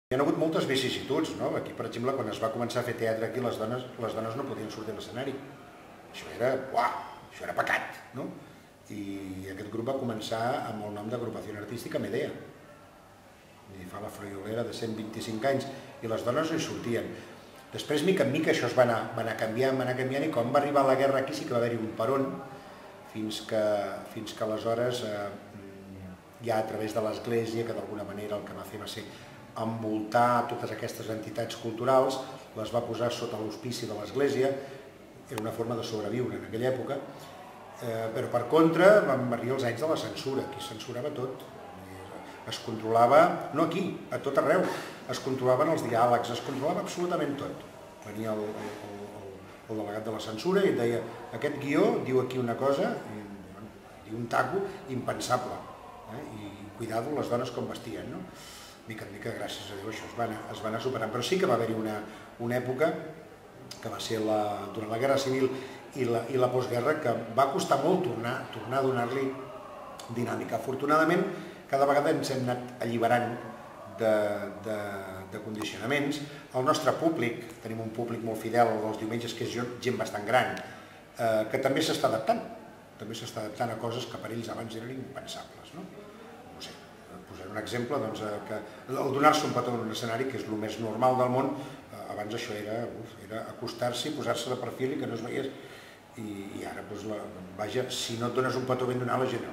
Hi ha hagut moltes vicissituds, no? Aquí, per exemple, quan es va començar a fer teatre aquí, les dones no podien sortir a l'escenari. Això era pecat, no? I aquest grup va començar amb el nom d'Agrupació Artística Medea. I fa la friolera de 125 anys i les dones no hi sortien. Després, mica en mica, això es va anar canviant, i quan va arribar la guerra aquí sí que va haver-hi un peron, fins que aleshores, ja a través de l'Església, que d'alguna manera el que va fer va ser envoltar totes aquestes entitats culturals, les va posar sota l'auspici de l'Església, era una forma de sobreviure en aquella època, però per contra van arribar els anys de la censura, aquí es censurava tot, es controlava, no aquí, a tot arreu, es controlaven els diàlegs, es controlava absolutament tot. Venia el delegat de la censura i et deia, aquest guió diu aquí una cosa, diu un taco impensable, i cuidado les dones com vestien, no? Mica en mica, gràcies a Déu, això es va anar superant, però sí que va haver-hi una època que va ser durant la Guerra Civil i la postguerra que va costar molt tornar a donar-li dinàmica. Afortunadament, cada vegada ens hem anat alliberant de condicionaments. El nostre públic, tenim un públic molt fidel dels diumenges, que és gent bastant gran, que també s'està adaptant, a coses que per ells abans eren impensables. Posaré un exemple, que el donar-se un petó en un escenari, que és el més normal del món, abans això era acostar-se i posar-se de perfil i que no es veiés. I ara, vaja, si no et dones un petó ben donat, la gent,